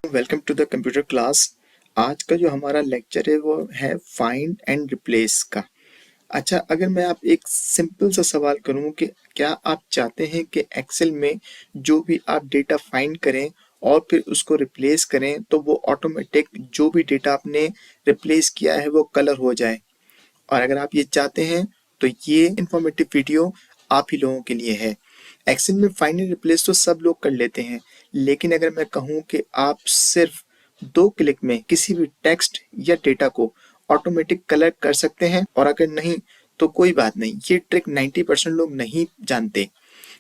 Welcome to the computer class. आज का जो हमारा लेक्चर है वो है फाइंड एंड रिप्लेस का। अच्छा, अगर मैं आप एक सिंपल सा सवाल करूं कि क्या आप चाहते हैं कि एक्सेल में जो भी आप डेटा फाइंड करें और फिर उसको रिप्लेस करें तो वो ऑटोमेटिक जो भी डेटा आपने रिप्लेस किया है वो कलर हो जाए। और अगर आप ये चाहते हैं तो ये इंफॉर्मेटिव वीडियो आप ही लोगों के लिए है। एक्सेल में फाइंड एंड रिप्लेस तो सब लोग कर लेते हैं, लेकिन अगर मैं कहूँ कि आप सिर्फ 2 क्लिक में किसी भी टेक्स्ट या डेटा को ऑटोमेटिक कलर कर सकते हैं, और अगर नहीं तो कोई बात नहीं, ये ट्रिक 90% लोग नहीं जानते।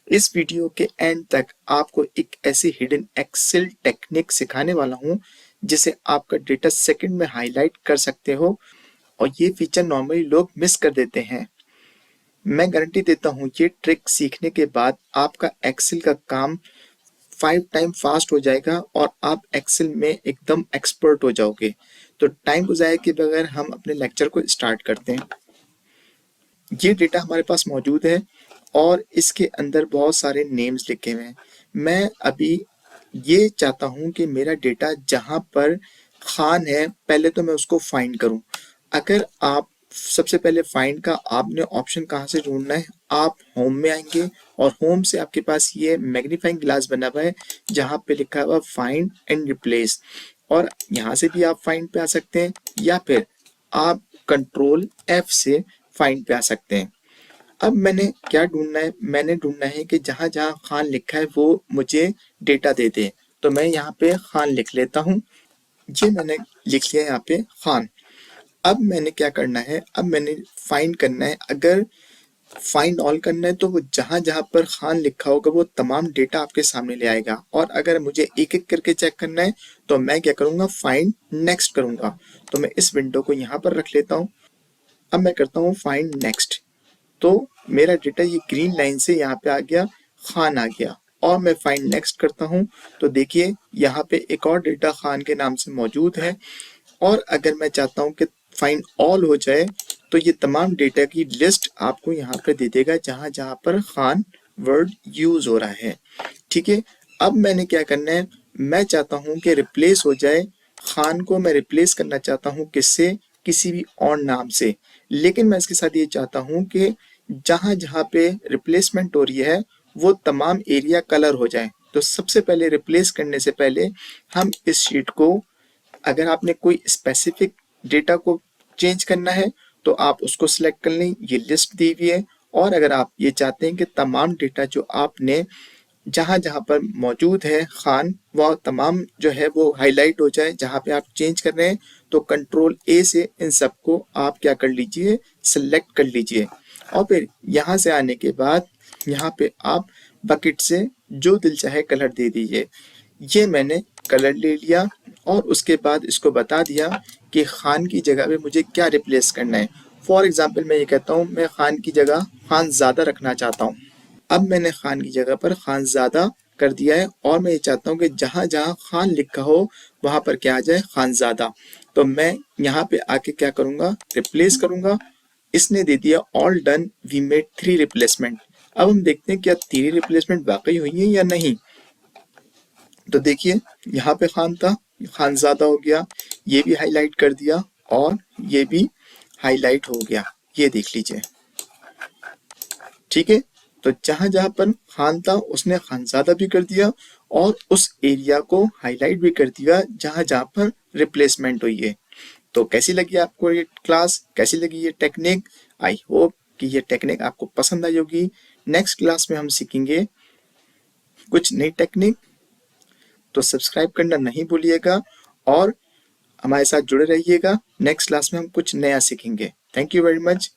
इस वीडियो के एंड तक आपको एक ऐसी हिडन एक्सेल टेक्निक सिखाने वाला हूँ जिसे आपका डेटा सेकंड में हाईलाइट कर सकते हो, और ये फीचर नॉर्मली लोग मिस कर देते हैं। मैं गारंटी देता हूँ ये ट्रिक सीखने के बाद आपका एक्सेल का काम 5 टाइम फास्ट हो जाएगा और आप एक्सेल में एकदम एक्सपर्ट हो जाओगे। तो टाइम को ज़ाया किए बगैर हम अपने लेक्चर को स्टार्ट करते हैं। ये डेटा हमारे पास मौजूद है और इसके अंदर बहुत सारे नेम्स लिखे हुए हैं। मैं अभी ये चाहता हूँ कि मेरा डेटा जहाँ पर खान है पहले तो मैं उसको फाइंड करूँ। अगर आप सबसे पहले फाइंड का आपने ऑप्शन कहाँ से ढूंढना है, आप होम में आएंगे और होम से आपके पास ये मैग्नीफाइंग ग्लास बना हुआ है जहाँ पे लिखा हुआ फाइंड एंड रिप्लेस, और यहाँ से भी आप फाइंड पे आ सकते हैं या फिर आप कंट्रोल F से फाइंड पे आ सकते हैं। अब मैंने क्या ढूंढना है, मैंने ढूंढना है कि जहाँ जहाँ खान लिखा है वो मुझे डेटा दे दे। तो मैं यहाँ पे खान लिख लेता हूँ। ये मैंने लिख लिया यहाँ पे खान। अब मैंने क्या करना है, अब मैंने फाइंड करना है। अगर फाइंड ऑल करना है तो वो जहां जहां पर खान लिखा होगा वो तमाम डेटा आपके सामने ले आएगा, और अगर मुझे एक एक करके चेक करना है तो मैं क्या करूंगा, फाइंड नेक्स्ट करूंगा। तो मैं इस विंडो को यहाँ पर रख लेता हूँ। अब मैं करता हूँ फाइंड नेक्स्ट, तो मेरा डेटा ये ग्रीन लाइन से यहाँ पे आ गया, खान आ गया, और मैं फाइंड नेक्स्ट करता हूँ तो देखिए यहाँ पे एक और डेटा खान के नाम से मौजूद है। और अगर मैं चाहता हूँ कि फाइंड ऑल हो जाए तो ये तमाम डेटा की लिस्ट आपको यहाँ पे दे देगा जहां जहां पर खान वर्ड यूज हो रहा है। ठीक है, अब मैंने क्या करना है, मैं चाहता हूँ कि रिप्लेस हो जाए। खान को मैं रिप्लेस करना चाहता हूँ किससे, किसी भी और नाम से, लेकिन मैं इसके साथ ये चाहता हूँ कि जहां जहां पे रिप्लेसमेंट हो रही है वो तमाम एरिया कलर हो जाए। तो सबसे पहले रिप्लेस करने से पहले हम इस शीट को, अगर आपने कोई स्पेसिफिक डेटा को चेंज करना है तो आप उसको सिलेक्ट कर लें, ये लिस्ट दी हुई है। और अगर आप ये चाहते हैं कि तमाम डेटा जो आपने जहां जहां पर मौजूद है खान, वह तमाम जो है वो हाईलाइट हो जाए जहां पे आप चेंज कर रहे हैं, तो कंट्रोल A से इन सबको आप क्या कर लीजिए, सिलेक्ट कर लीजिए। और फिर यहाँ से आने के बाद यहाँ पे आप बकेट से जो दिल चाहे कलर दे दीजिए। ये मैंने कलर ले लिया और उसके बाद इसको बता दिया कि खान की जगह पे मुझे क्या रिप्लेस करना है। फॉर एग्जाम्पल मैं ये कहता हूँ मैं खान की जगह खानज़ादा रखना चाहता हूँ। अब मैंने खान की जगह पर खानज़ादा कर दिया है और मैं ये चाहता हूँ कि जहाँ जहाँ खान लिखा हो वहाँ पर क्या आ जाए, खानज़ादा। तो मैं यहाँ पे आके क्या करूँगा, रिप्लेस करूँगा। इसने दे दिया all done, we made 3 replacement. अब हम देखते हैं क्या 3 रिप्लेसमेंट वाकई हुई है या नहीं। तो देखिए यहाँ पे खान था, खानज़ादा हो गया, ये भी हाईलाइट कर दिया और ये भी हाईलाइट हो गया, ये देख लीजिए। ठीक है, तो जहां जहां पर खान था उसने खानज़ादा भी कर दिया और उस एरिया को हाईलाइट भी कर दिया जहां जहां पर रिप्लेसमेंट हुई है। तो कैसी लगी आपको ये क्लास, कैसी लगी ये टेक्निक? आई होप कि ये टेक्निक आपको पसंद आई होगी। नेक्स्ट क्लास में हम सीखेंगे कुछ नई टेक्निक, तो सब्सक्राइब करना नहीं भूलिएगा और हमारे साथ जुड़े रहिएगा। नेक्स्ट क्लास में हम कुछ नया सीखेंगे। Thank you very much.